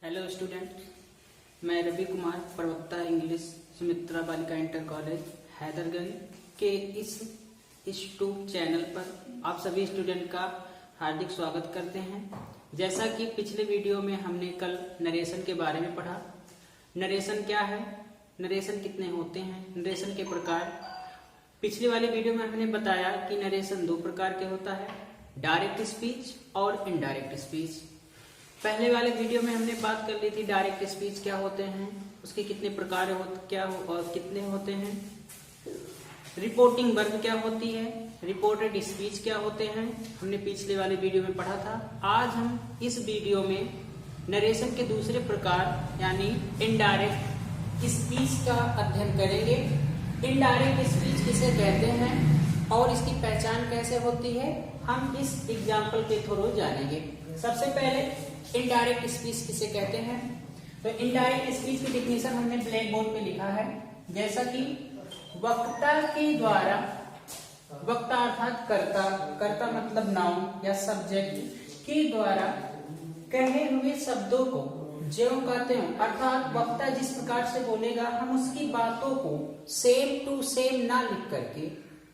Hello student, मैं रवि कुमार, प्रवक्ता English Sumitra बालिका इंटर कॉलेज हैदरगंज के इस यूट्यूब चैनल पर आप सभी स्टूडेंट का हार्दिक स्वागत करते हैं। जैसा कि पिछले वीडियो में हमने कल नरेशन के बारे में पढ़ा। नरेशन क्या है, नरेशन कितने होते हैं, नरेशन के प्रकार। पिछले वाले वीडियो में हमने बताया कि नरेशन दो प्रकार के होता है, डायरेक्ट स्पीच और इनडायरेक्ट स्पीच। पहले वाले वीडियो में हमने बात कर ली थी डायरेक्ट स्पीच क्या होते हैं, उसके कितने प्रकार और कितने होते हैं, रिपोर्टिंग वर्ब क्या होती है, रिपोर्टेड स्पीच क्या होते हैं, हमने पिछले वाले वीडियो में पढ़ा था। आज हम इस वीडियो में नरेशन के दूसरे प्रकार यानी इनडायरेक्ट स्पीच का अध्ययन करेंगे। इनडायरेक्ट स्पीच किसे कहते हैं और इसकी पहचान कैसे होती है, हम इस एग्जाम्पल के थ्रू जानेंगे। सबसे पहले इनडायरेक्ट स्पीच किसे कहते हैं, तो इनडायरेक्ट स्पीच की डिफिनेशन हमने ब्लैक बोर्ड पे लिखा है। जैसा कि वक्ता के द्वारा, वक्ता अर्थात कर्ता, कर्ता मतलब नाउन या सब्जेक्ट के द्वारा कहे हुए शब्दों को ज्यों का त्यों, अर्थात वक्ता जिस प्रकार से बोलेगा हम उसकी बातों को सेम टू सेम ना लिख करके,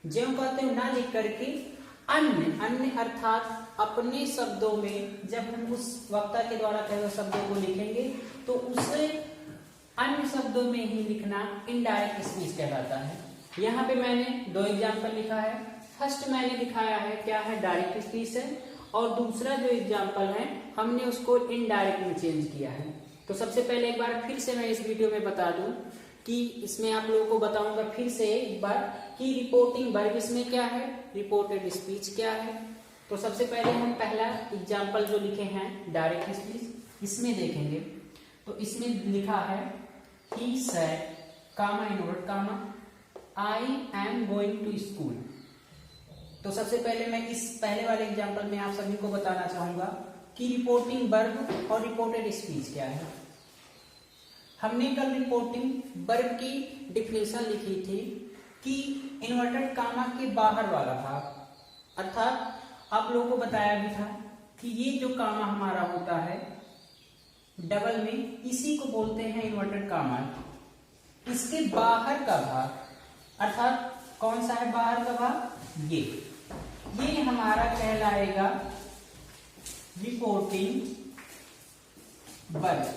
ज्यों का त्यों ना लिख करके अन्य अर्थात अपने शब्दों में जब हम उस वक्ता के द्वारा कहे हुए शब्दों को लिखेंगे तो उसे अन्य शब्दों में ही लिखना इनडायरेक्ट स्पीच कहलाता है। यहाँ पे मैंने दो एग्जाम्पल लिखा है। फर्स्ट मैंने दिखाया है क्या है, डायरेक्ट स्पीच है, और दूसरा जो एग्जाम्पल है हमने उसको इनडायरेक्ट में चेंज किया है। तो सबसे पहले एक बार फिर से मैं इस वीडियो में बता दूं कि इसमें आप लोगों को बताऊंगा फिर से एक बार कि रिपोर्टिंग वर्ब इसमें क्या है, रिपोर्टेड स्पीच क्या है। तो सबसे पहले हम पहला एग्जाम्पल जो लिखे हैं डायरेक्ट स्पीच, इसमें देखेंगे तो इसमें लिखा है he said, comma invert comma, I am going to school। तो सबसे पहले मैं इस पहले वाले एग्जाम्पल में आप सभी को बताना चाहूंगा कि रिपोर्टिंग वर्ब और रिपोर्टेड स्पीच क्या है। हमने कल रिपोर्टिंग वर्ब की डिफिनेशन लिखी थी कि इन्वर्टेड कामा के बाहर वाला भाग, अर्थात आप लोगों को बताया भी था कि ये जो कामा हमारा होता है डबल में, इसी को बोलते हैं इन्वर्टेड कामा। इसके बाहर का भाग अर्थात कौन सा है बाहर का भाग, ये हमारा कहलाएगा रिपोर्टिंग वर्ब।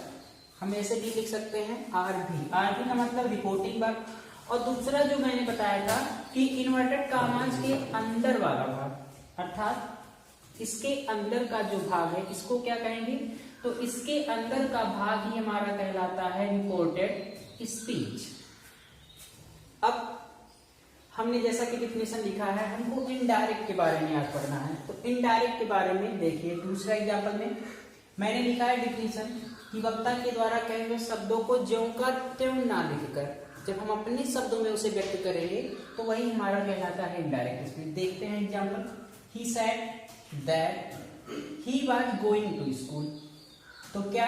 हम ऐसे भी लिख सकते हैं आरबी का मतलब रिपोर्टिंग वर्ब। और दूसरा जो मैंने बताया था कि इन्वर्टेड कामाज के अंदर वाला भाग, अर्थात इसके अंदर का जो भाग है इसको क्या कहेंगे, तो इसके अंदर का भाग ही हमारा कहलाता है रिपोर्टेड स्पीच। अब हमने जैसा कि डिफिनेशन लिखा है, हमको इनडायरेक्ट के बारे में आज पढ़ना है। तो इनडायरेक्ट के बारे में देखिए, दूसरा एग्जाम्पल में मैंने लिखा है डिफिनेशन कि वक्ता के द्वारा कहे हुए शब्दों को ज्यों का त्यों ना लिखकर जब हम अपने शब्दों में उसे व्यक्त करेंगे तो वही हमारा कहलाता है इनडायरेक्ट स्पीच। देखते हैं example, he said that he was going to school। तो क्या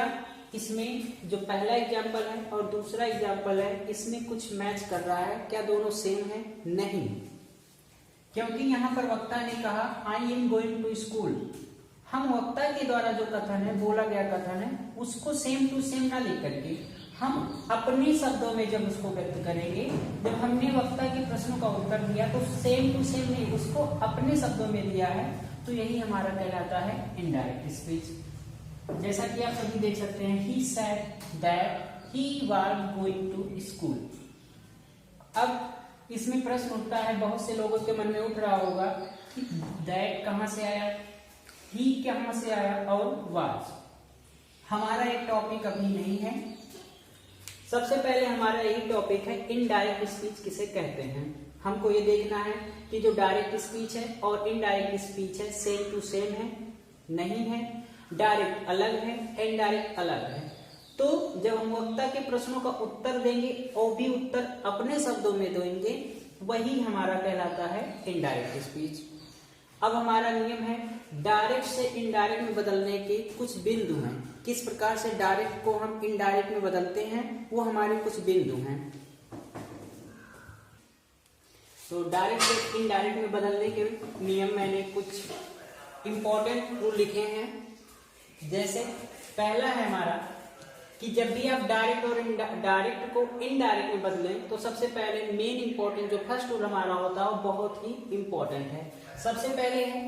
इसमें जो पहला एग्जाम्पल है और दूसरा एग्जाम्पल है इसमें कुछ मैच कर रहा है क्या, दोनों सेम है? नहीं, क्योंकि यहाँ पर वक्ता ने कहा I am going to school। हम वक्ता के द्वारा जो कथन है, बोला गया कथन है, उसको सेम टू सेम ना लिख करके हम अपने शब्दों में जब उसको व्यक्त करेंगे, जब हमने वक्ता के प्रश्नों का उत्तर दिया तो सेम टू सेम नहीं, उसको अपने शब्दों में दिया है, तो यही हमारा कहलाता है इनडायरेक्ट स्पीच। जैसा कि आप सभी देख सकते हैं, he said that he was going to school। अब इसमें प्रश्न उठता है, बहुत से लोगों के मन में उठ रहा होगा कि that कहां से आया, he कहां से आया और was। हमारा एक टॉपिक अभी नहीं है। सबसे पहले हमारा यही टॉपिक है इनडायरेक्ट स्पीच किसे कहते हैं। हमको ये देखना है कि जो डायरेक्ट स्पीच है और इनडायरेक्ट स्पीच है सेम टू सेम है, नहीं है, डायरेक्ट अलग है, इनडायरेक्ट अलग है। तो जब हम वक्ता के प्रश्नों का उत्तर देंगे और भी उत्तर अपने शब्दों में देंगे, वही हमारा कहलाता है इनडायरेक्ट स्पीच। अब हमारा नियम है डायरेक्ट से इनडायरेक्ट में बदलने के कुछ बिंदु हैं। किस प्रकार से डायरेक्ट को हम इनडायरेक्ट में बदलते हैं वो हमारे कुछ बिंदु हैं। तो डायरेक्ट से इनडायरेक्ट में बदलने के नियम मैंने कुछ इंपॉर्टेंट रूल लिखे हैं। जैसे पहला है हमारा कि जब भी आप डायरेक्ट और डायरेक्ट को इनडायरेक्ट में बदलें तो सबसे पहले मेन इंपॉर्टेंट जो फर्स्ट रूल हमारा होता है वो बहुत ही इंपॉर्टेंट है। सबसे पहले है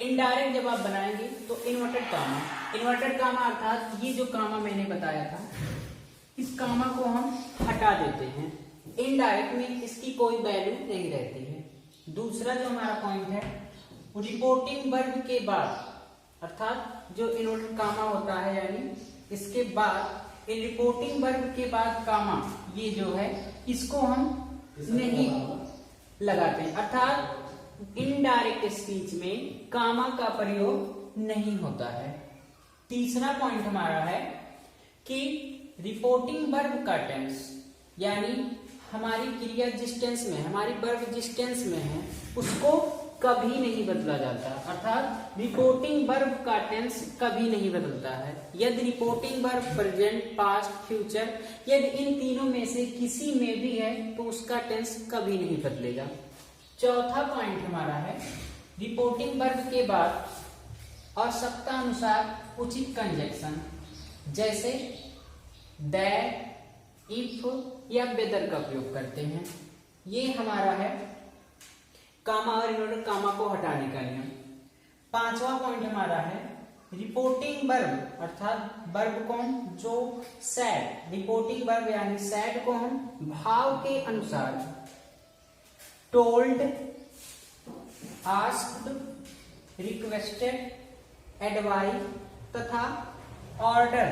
इनडायरेक्ट जब आप बनाएंगे तो इन्वर्टेड कामा। इन्वर्टेड कामा अर्थात ये जो कामा मैंने बताया था इस कामा को हम हटा देते हैं। इनडायरेक्ट में इसकी कोई वैल्यू नहीं रहती है। दूसरा जो हमारा पॉइंट है रिपोर्टिंग वर्ब के बाद अर्थात जो इन्वर्टेड कामा होता है यानी इसके बाद इन रिपोर्टिंग वर्ब के बाद कामा ये जो है इसको हम नहीं लगाते हैं, अर्थात इनडायरेक्ट स्पीच में कामा का प्रयोग नहीं होता है। तीसरा पॉइंट हमारा है कि रिपोर्टिंग वर्ब का टेंस यानी हमारी क्रिया जिस टेंस में हमारी वर्ब जिस टेंस में है उसको कभी नहीं बदला जाता, अर्थात रिपोर्टिंग वर्ब का टेंस कभी नहीं बदलता है। यदि reporting verb present, past, future यदि इन तीनों में से किसी में भी है तो उसका टेंस कभी नहीं बदलेगा। चौथा पॉइंट हमारा है रिपोर्टिंग वर्ब के बाद आवश्यकता अनुसार उचित कंजक्शन जैसे दैट, इफ या वेदर का प्रयोग करते हैं। ये हमारा है कामा और इन्वर्टेड कामा को हटाने का नियम। पांचवा पॉइंट हमारा है रिपोर्टिंग वर्ब अर्थात वर्ब को जो सैड रिपोर्टिंग वर्ब यानी सैड को हम भाव के अनुसार टोल्ड, आस्क्ड, रिक्वेस्टेड, एडवाइज तथा ऑर्डर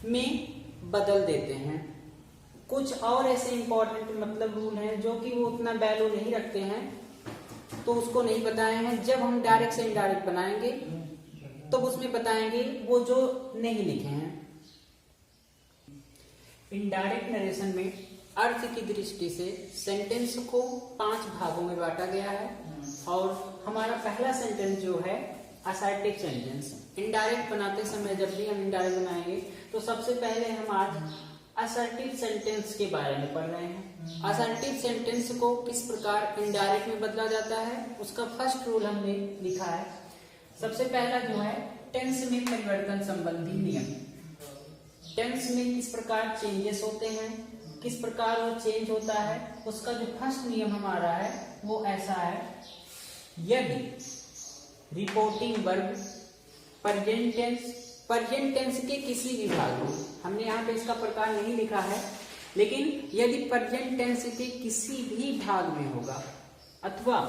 में बदल देते हैं। कुछ और ऐसे इंपॉर्टेंट मतलब रूल हैं जो कि वो उतना वैल्यू नहीं रखते हैं तो उसको नहीं बताए हैं। जब हम डायरेक्ट से इनडायरेक्ट बनाएंगे तो उसमें बताएंगे वो जो नहीं लिखे हैं। इनडायरेक्ट नरेशन में अर्थ की दृष्टि से सेंटेंस को 5 भागों में बांटा गया है और हमारा पहला सेंटेंस जो है असर्टिव सेंटेंस। इनडायरेक्ट बनाते समय जब भी हम इनडायरेक्ट बनाएंगे तो सबसे पहले हम आज असर्टिव सेंटेंस के बारे में पढ़ रहे हैं। असर्टिव सेंटेंस को किस प्रकार इनडायरेक्ट में बदला जाता है उसका फर्स्ट रूल हमने लिखा है। सबसे पहला जो है टेंस में परिवर्तन संबंधी नियम। टेंस में किस प्रकार चेंजेस होते हैं, किस प्रकार वो चेंज होता है, उसका जो फर्स्ट नियम हमारा है वो ऐसा है। यदि रिपोर्टिंग वर्ब प्रेजेंट टेंस के किसी भी भाग में, हमने यहाँ पे इसका प्रकार नहीं लिखा है, लेकिन यदि प्रेजेंट टेंस के किसी भी भाग में होगा अथवा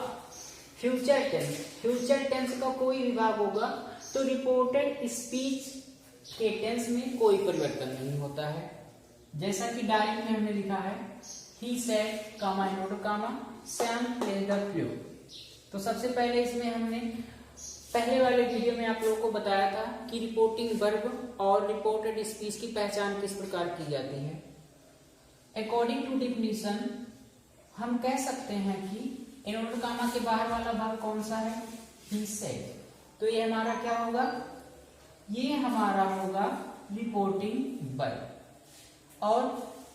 फ्यूचर टेंस का कोई भी भाग होगा तो रिपोर्टेड स्पीच के टेंस में कोई परिवर्तन नहीं होता है। जैसा कि डायरेक्ट में हमने लिखा है he said comma inverted comma Sam plays the flute. तो सबसे पहले इसमें हमने पहले वाले वीडियो में आप लोगों को बताया था कि रिपोर्टिंग वर्ब और रिपोर्टेड स्पीच की पहचान किस प्रकार की जाती है। अकॉर्डिंग टू डिफिनीशन हम कह सकते हैं कि इन्वर्टेड कामा के बाहर वाला भाग कौन सा है, ही सेड। तो ये हमारा क्या होगा, ये हमारा होगा रिपोर्टिंग वर्ब। और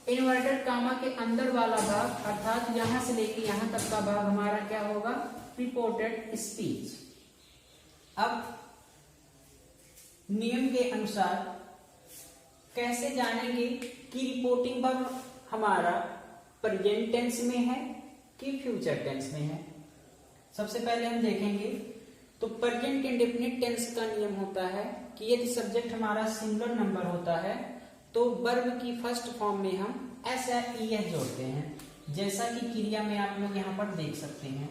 इन्वर्टेड कामा के अंदर वाला भाग अर्थात यहां से लेके यहां तक का भाग हमारा क्या होगा, रिपोर्टेड स्पीच। अब नियम के अनुसार कैसे जानेंगे कि रिपोर्टिंग वर्ब हमारा प्रेजेंट टेंस में है कि फ्यूचर टेंस में है। सबसे पहले हम देखेंगे तो प्रेजेंट इंडेफिनिट टेंस का नियम होता है कि यदि सब्जेक्ट हमारा सिंगुलर नंबर होता है तो वर्ब की फर्स्ट फॉर्म में हम एस या ईएस जोड़ते हैं, जैसा कि क्रिया में आप लोग यहाँ पर देख सकते हैं।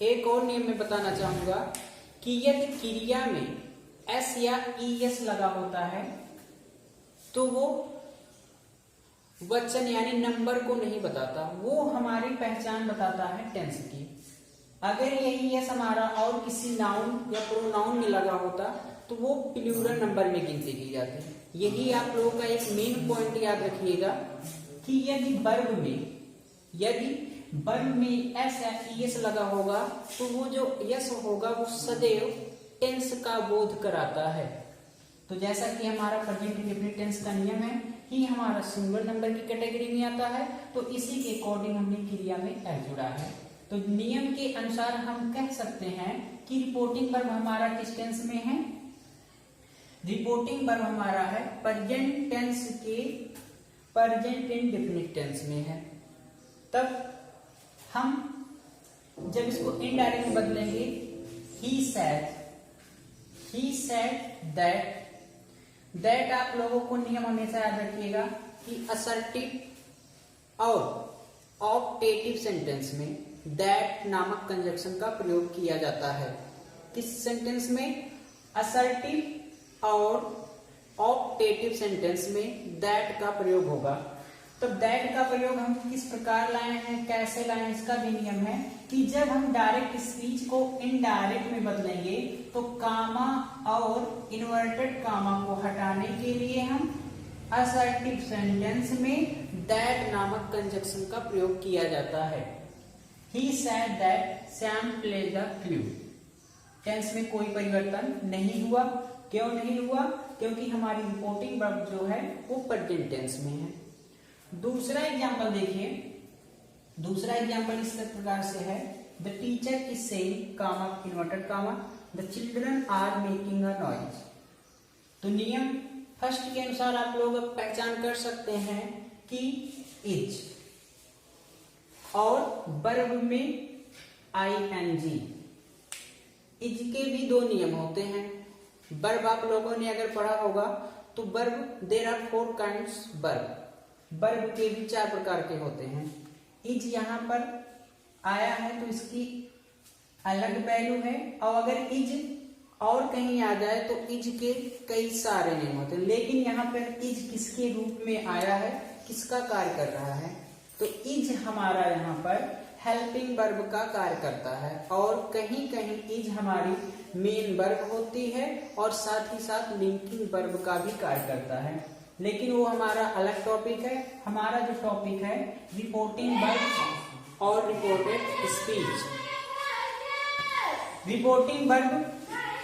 एक और नियम में बताना चाहूंगा कि यदि क्रिया में एस या ईएस लगा होता है तो वो वचन यानी नंबर को नहीं बताता, वो हमारी पहचान बताता है टेंस की। अगर यही एस हमारा और किसी नाउन या प्रोनाउन में लगा होता तो वो प्लूरल नंबर में गिनती की जाती। यही आप लोगों का एक मेन पॉइंट याद रखिएगा कि यदि वर्ब में एस या ईएस लगा होगा तो वो जो यस होगा वो सदैव टेंस का बोध कराता है। तो जैसा कि हमारा प्रेजेंट इंडेफिनिट टेंस का नियम है कि हमारा सिंगल नंबर की कैटेगरी में आता है तो इसी के अकॉर्डिंग हमने क्रिया में एस जुड़ा है। तो नियम के अनुसार हम कह सकते हैं कि रिपोर्टिंग वर्ब हमारा किस टेंस में है, रिपोर्टिंग वर्ब हमारा है प्रेजेंट टेंस के प्रेजेंट इंडेफिनिट टेंस में है, तब हम जब इसको इनडायरेक्ट में बदलेंगे ही सेड दैट आप लोगों को नियम हमेशा याद रखिएगा कि असर्टिव और ऑप्टेटिव सेंटेंस में दैट नामक कंजक्शन का प्रयोग किया जाता है। किस सेंटेंस में? असर्टिव और ऑप्टेटिव सेंटेंस में दैट का प्रयोग होगा। तो दैट का प्रयोग हम किस प्रकार लाए हैं, कैसे लाए हैं, इसका भी नियम है कि जब हम डायरेक्ट स्पीच को इनडायरेक्ट में बदलेंगे तो कामा और इन्वर्टेड कामा को हटाने के लिए हम असर्टिव सेंटेंस में दैट नामक कंजक्शन का प्रयोग किया जाता है। He said that Sam played the flute. Tense में कोई परिवर्तन नहीं हुआ। क्यों नहीं हुआ? क्योंकि हमारी रिपोर्टिंग वर्ब जो है वो प्रेजेंट टेंस में है। दूसरा एग्जांपल देखिए, दूसरा एग्जांपल इस प्रकार से है, the teacher is saying comma inverted comma the children are making a noise. तो नियम फर्स्ट के अनुसार आप लोग अब पहचान कर सकते हैं कि इज और वर्ब में आईएनजी। इज के भी दो नियम होते हैं। वर्ब आप लोगों ने अगर पढ़ा होगा तो verb there are 4 kinds verb. Verb के भी 4 प्रकार के होते हैं। इज यहाँ पर आया है तो इसकी अलग वैल्यू है, और अगर इज और कहीं आ जाए तो इज के कई सारे नियम होते हैं। लेकिन यहाँ पर इज किसके रूप में आया है, किसका कार्य कर रहा है? तो इज हमारा यहाँ पर हेल्पिंग वर्ब का कार्य करता है, और कहीं कहीं इज हमारी मेन वर्ब होती है और साथ ही साथ लिंकिंग वर्ब का भी कार्य करता है। लेकिन वो हमारा अलग टॉपिक है। हमारा जो टॉपिक है रिपोर्टिंग वर्ब और रिपोर्टेड स्पीच। रिपोर्टिंग वर्ब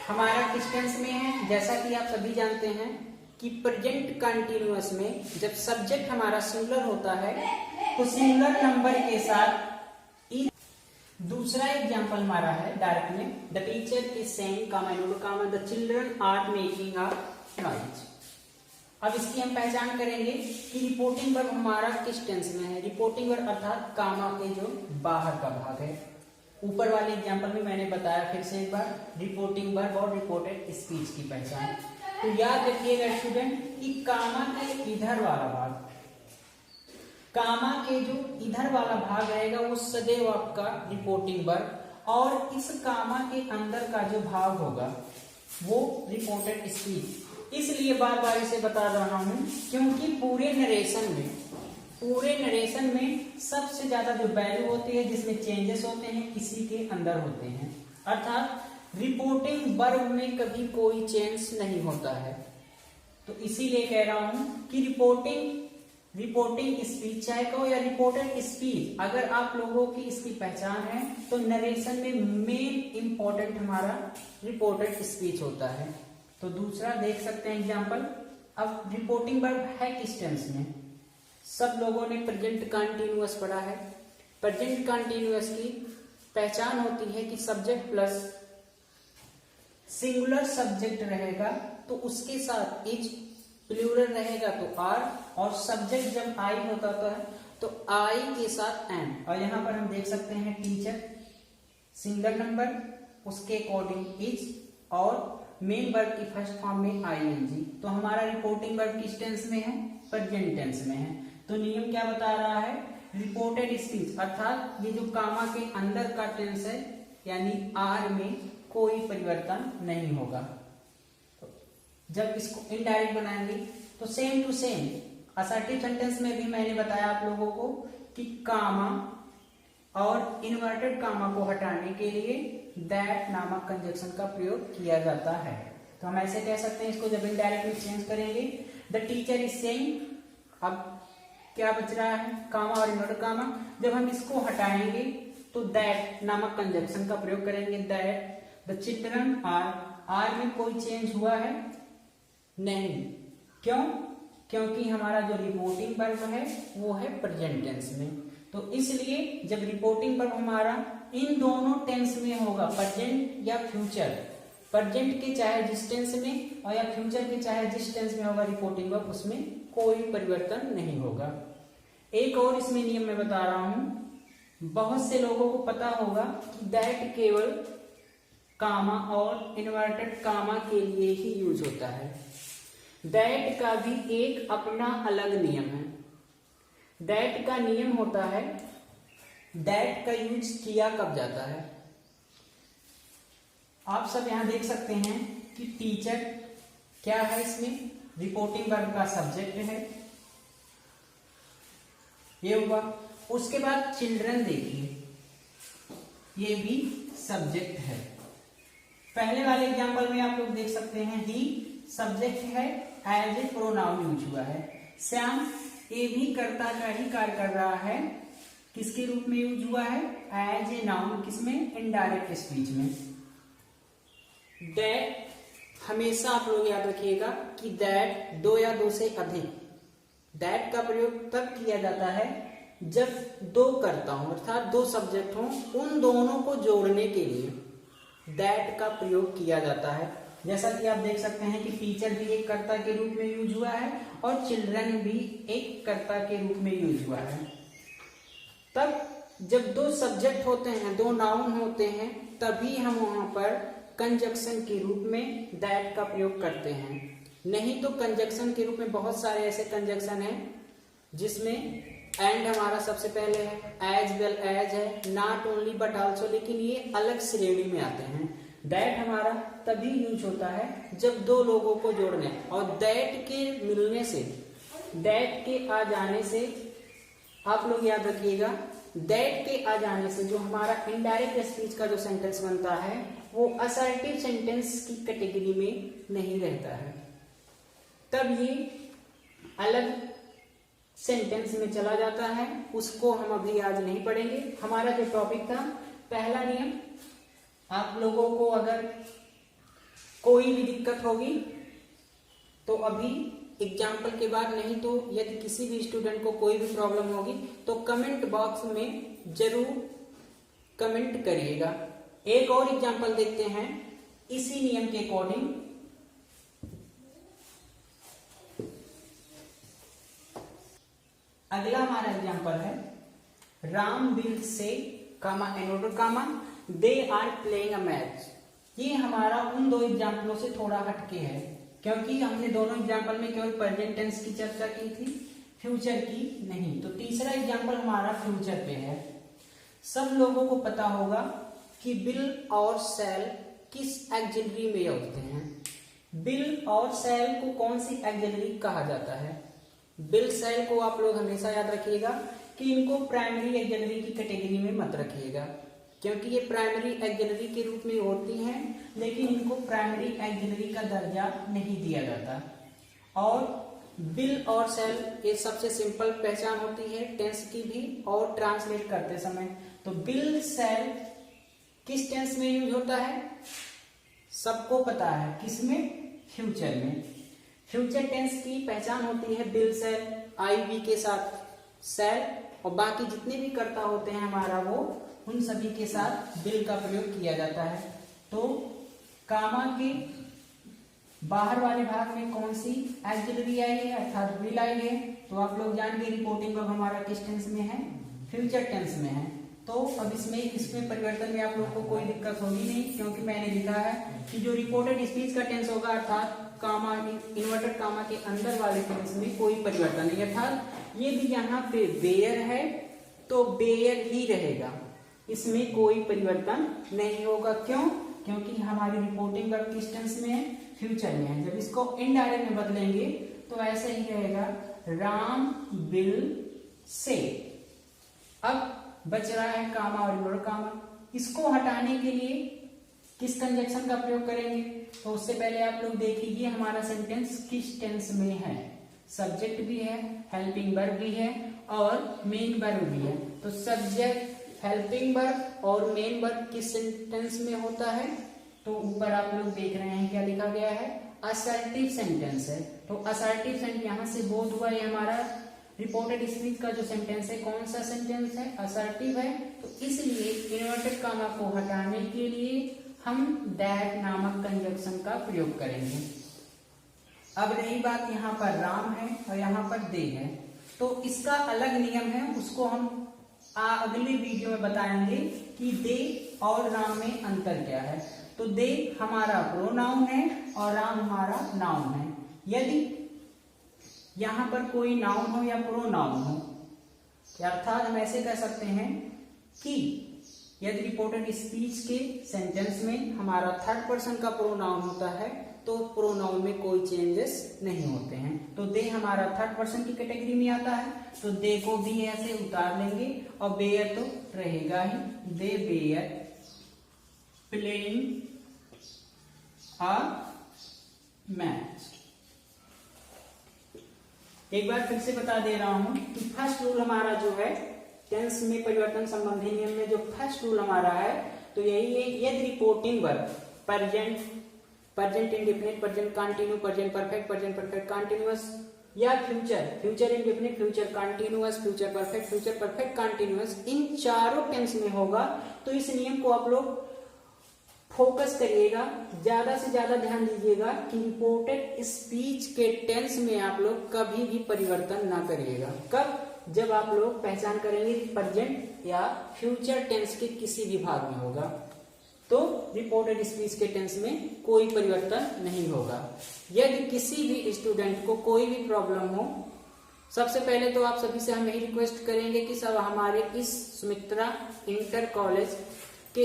हमारा किस टेंस में है? जैसा कि आप सभी जानते हैं कि प्रेजेंट कंटिन्यूअस में जब सब्जेक्ट हमारा सिंगुलर होता है तो सिंगुलर नंबर के साथ। दूसरा एग्जांपल हमारा है डायरेक्ट में, the teacher is saying comma the children are making a noise. अब इसकी हम पहचान करेंगे कि रिपोर्टिंग वर्ब हमारा किस टेंस में है। रिपोर्टिंग वर्ब अर्थात कामा के जो बाहर का भाग है। ऊपर वाले एग्जांपल में मैंने बताया फिर से एक बार रिपोर्टिंग वर्ब और रिपोर्टेड स्पीच की पहचान। तो याद रखिएगा स्टूडेंट कि कामा के इधर वाला भाग, कामा के जो इधर वाला भाग रहेगा वो सदैव आपका रिपोर्टिंग वर्ब, और इस कामा के अंदर का जो भाग होगा वो रिपोर्टेड स्पीच। इसलिए बार बार इसे बता रहा हूं क्योंकि पूरे नरेशन में सबसे ज्यादा जो वैल्यू होती है, जिसमें चेंजेस होते हैं, इसी के अंदर होते हैं। अर्थात रिपोर्टिंग वर्ब में कभी कोई चेंज नहीं होता है। तो इसीलिए कह रहा हूं कि रिपोर्टिंग स्पीच चाहे कहो या रिपोर्टेड स्पीच, अगर आप लोगों की इसकी पहचान है तो नरेशन में मेन इंपॉर्टेंट हमारा रिपोर्टेड स्पीच होता है। तो दूसरा देख सकते हैं एग्जांपल। अब रिपोर्टिंग वर्ब है किस टेंस में? सब लोगों ने प्रेजेंट कंटिन्यूअस पढ़ा है। प्रेजेंट कंटिन्यूअस की पहचान होती है कि सब्जेक्ट प्लस सिंगुलर सब्जेक्ट रहेगा तो उसके साथ इज, प्लूरल रहेगा तो आर, और सब्जेक्ट जब आई होता है तो आई के साथ एन। और यहां पर हम देख सकते हैं टीचर सिंगल नंबर, उसके अकॉर्डिंग इज, और मेन वर्ब की फर्स्ट फॉर्म में आईएनजी। तो हमारा रिपोर्टिंग वर्ब किस टेंस में है? प्रेजेंट टेंस में है। तो नियम क्या बता रहा है? रिपोर्टेड स्पीच अर्थात ये जो कामा के अंदर का टेंस है यानी आर में कोई परिवर्तन नहीं होगा। तो जब इसको इनडायरेक्ट बनाएंगे तो same to same assertive sentence में भी मैंने बताया आप लोगों को कि कामा और इन्वर्टेड कामा को हटाने के लिए दैट नामक कंजक्शन का प्रयोग किया जाता है। तो हम ऐसे कह सकते हैं इसको जब इनडायरेक्ट में चेंज करेंगे, द टीचर इज सेइंग, अब क्या बच रहा है? कामा और इन्वर्टेड कामा। जब हम इसको हटाएंगे तो दैट नामक कंजक्शन का प्रयोग करेंगे, दैट द चिल्ड्रन आर में कोई चेंज हुआ है? नहीं। क्यों? क्योंकि हमारा जो रिपोर्टिंग वर्ब है वो है प्रेजेंट टेंस में। तो इसलिए जब रिपोर्टिंग वर्ब हमारा इन दोनों टेंस में होगा, प्रेजेंट या फ्यूचर, प्रेजेंट के चाहे जिस टेंस में और या फ्यूचर के चाहे जिस टेंस में होगा रिपोर्टिंग वर्ब, उसमें कोई परिवर्तन नहीं होगा। एक और इसमें नियम मैं बता रहा हूं, बहुत से लोगों को पता होगा कि दैट केवल कामा और इन्वर्टेड कामा के लिए ही यूज होता है। दैट का भी एक अपना अलग नियम है। दैट का नियम होता है, दैट का यूज किया कब जाता है। आप सब यहां देख सकते हैं कि टीचर क्या है, इसमें रिपोर्टिंग वर्ब का सब्जेक्ट है, ये हुआ। उसके बाद चिल्ड्रन देखिए, ये भी सब्जेक्ट है। पहले वाले एग्जांपल में आप लोग देख सकते हैं ही सब्जेक्ट है, एज ए प्रोनाउन यूज हुआ है। श्याम, ये भी कर्ता का ही कार्य कर रहा है, किसके रूप में यूज हुआ है, एज ए नाउन, किसमें, इनडायरेक्ट स्पीच में। दैट, हमेशा आप लोग याद रखिएगा कि दैट दो या दो से अधिक, दैट का प्रयोग तब किया जाता है जब दो कर्ता हो, अर्थात दो सब्जेक्ट हो, उन दोनों को जोड़ने के लिए दैट का प्रयोग किया जाता है। जैसा कि आप देख सकते हैं कि टीचर भी एक कर्ता के रूप में यूज हुआ है और चिल्ड्रन भी एक कर्ता के रूप में यूज हुआ है। तब जब दो सब्जेक्ट होते हैं, दो नाउन होते हैं, तभी हम वहां पर कंजक्शन के रूप में दैट का प्रयोग करते हैं। नहीं तो कंजक्शन के रूप में बहुत सारे ऐसे कंजक्शन हैं जिसमें एंड हमारा सबसे पहले है, एज वेल एज है, नॉट ओनली बट आल्सो, लेकिन ये अलग श्रेणी में आते हैं। दैट हमारा तभी यूज होता है जब दो लोगों को जोड़ने, और दैट के मिलने से, दैट के आ जाने से, आप लोग याद रखिएगा, दैट के आ जाने से जो हमारा इनडायरेक्ट स्पीच का जो सेंटेंस बनता है वो असर्टिव सेंटेंस की कैटेगरी में नहीं रहता है, तब ये अलग सेंटेंस में चला जाता है। उसको हम अभी आज नहीं पढ़ेंगे। हमारा जो टॉपिक था, पहला नियम, आप लोगों को अगर कोई भी दिक्कत होगी तो अभी एग्जाम्पल के बाद, नहीं तो यदि किसी भी स्टूडेंट को कोई भी प्रॉब्लम होगी तो कमेंट बॉक्स में जरूर कमेंट करिएगा। एक और एग्जाम्पल देखते हैं इसी नियम के अकॉर्डिंग। अगला हमारा एग्जाम्पल है, Ram will say comma another comma they are playing a match. ये हमारा उन दो एग्जाम्पलों से थोड़ा हटके है, क्योंकि हमने दोनों एग्जाम्पल में केवल प्रेजेंट टेंस की चर्चा की थी, फ्यूचर की नहीं। तो तीसरा एग्जाम्पल हमारा फ्यूचर पे है। सब लोगों को पता होगा कि बिल और सेल किस एक्सिलरी में होते हैं। बिल और सेल को कौन सी एक्सिलरी कहा जाता है? बिल सेल को आप लोग हमेशा याद रखिएगा कि इनको प्राइमरी एक्सिलरी की कैटेगरी में मत रखिएगा, क्योंकि ये प्राइमरी एक्सिलरी के रूप में होती हैं, लेकिन इनको प्राइमरी एक्सिलरी का दर्जा नहीं दिया जाता। और बिल और सेल, ये सबसे सिंपल पहचान होती है टेंस की भी और ट्रांसलेट करते समय। तो बिल सेल किस टेंस में यूज होता है? सबको पता है, किसमें? फ्यूचर में। फ्यूचर टेंस की पहचान होती है बिल सेल, आईवी के साथ सेल, और बाकी जितने भी कर्ता होते हैं हमारा वो, उन सभी के साथ बिल का प्रयोग किया जाता है। तो कामा के बाहर वाले भाग में कौन सी एक्सिलरी आई है, अर्थात बिल आई है, तो आप लोग जान गए रिपोर्टिंग वर्ब हमारा किस टेंस में है? फ्यूचर टेंस में है। तो अब इसमें परिवर्तन में आप लोग को कोई दिक्कत होगी नहीं, क्योंकि मैंने लिखा है कि जो रिपोर्टेड स्पीच का टेंस होगा, अर्थात कामा, इन्वर्टेड कामा के अंदर वाले टेंस में कोई परिवर्तन नहीं। अर्थात ये भी यहाँ पे बेयर है तो बेयर ही रहेगा, इसमें कोई परिवर्तन नहीं होगा। क्यों? क्योंकि हमारी रिपोर्टिंग वर्ब किस टेंस में है? फ्यूचर में है। जब इसको इनडायरेक्ट में बदलेंगे तो ऐसे ही रहेगा, राम विल से। अब बच रहा है कामा और इन्वर्टेड कामा। इसको हटाने के लिए किस कंजक्शन का प्रयोग करेंगे? तो उससे पहले आप लोग देख लीजिए हमारा सेंटेंस किस टेंस में है। सब्जेक्ट भी है, हेल्पिंग वर्ब भी है और मेन वर्ब भी है। तो सब्जेक्ट, हेल्पिंग वर्ब और मेन वर्ब किस सेंटेंस में होता है? तो ऊपर आप लोग देख रहे हैं क्या लिखा गया है? असर्टिव सेंटेंस है। तो असर्टिव सेंटेंस यहां से बोध हुआ, ये हमारा रिपोर्टेड स्पीच का जो सेंटेंस है, कौन सा सेंटेंस है? असर्टिव है। तो इसलिए इन्वर्टेड कामा को हटाने के लिए हम दैट नामक कंजक्शन का प्रयोग करेंगे। अब रही बात यहाँ पर राम है और यहाँ पर दे है, तो इसका अलग नियम है, उसको हम अगले वीडियो में बताएंगे कि दे और राम में अंतर क्या है। तो दे हमारा प्रोनाउन है और राम हमारा नाउन है। यदि यहाँ पर कोई नाउन हो या प्रोनाउन हो, अर्थात हम ऐसे कह सकते हैं कि यदि रिपोर्टेड स्पीच के सेंटेंस में हमारा थर्ड पर्सन का प्रोनाउन होता है तो प्रोनाउन में कोई चेंजेस नहीं होते हैं। तो दे हमारा थर्ड पर्सन की कैटेगरी में आता है, तो दे को भी ऐसे उतार लेंगे और बेयर तो रहेगा ही। They bear playing a match. एक बार फिर से बता दे रहा हूं कि फर्स्ट रूल हमारा जो है टेंस में परिवर्तन संबंधी नियम में जो फर्स्ट रूल हमारा है तो यही है, यदि reporting verb present indefinite, present continue, present perfect continuous या future indefinite, future continuous, future perfect continuous, इन चारों टेंस में होगा तो इस नियम को आप लोग फोकस करिएगा, ज्यादा से ज्यादा ध्यान दीजिएगा कि रिपोर्टेड स्पीच के टेंस में आप लोग कभी भी परिवर्तन ना करिएगा। कब? जब आप लोग पहचान करेंगे प्रेजेंट या फ्यूचर टेंस के किसी भी भाग में होगा तो रिपोर्टेड स्पीच के टेंस में कोई परिवर्तन नहीं होगा। यदि किसी भी स्टूडेंट को कोई भी प्रॉब्लम हो, सबसे पहले तो आप सभी से हम यही रिक्वेस्ट करेंगे कि सब हमारे इस सुमित्रा इंटर कॉलेज के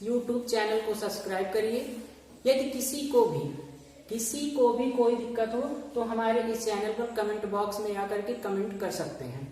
यूट्यूब चैनल को सब्सक्राइब करिए। यदि किसी को भी कोई दिक्कत हो तो हमारे इस चैनल पर कमेंट बॉक्स में आकर के कमेंट कर सकते हैं।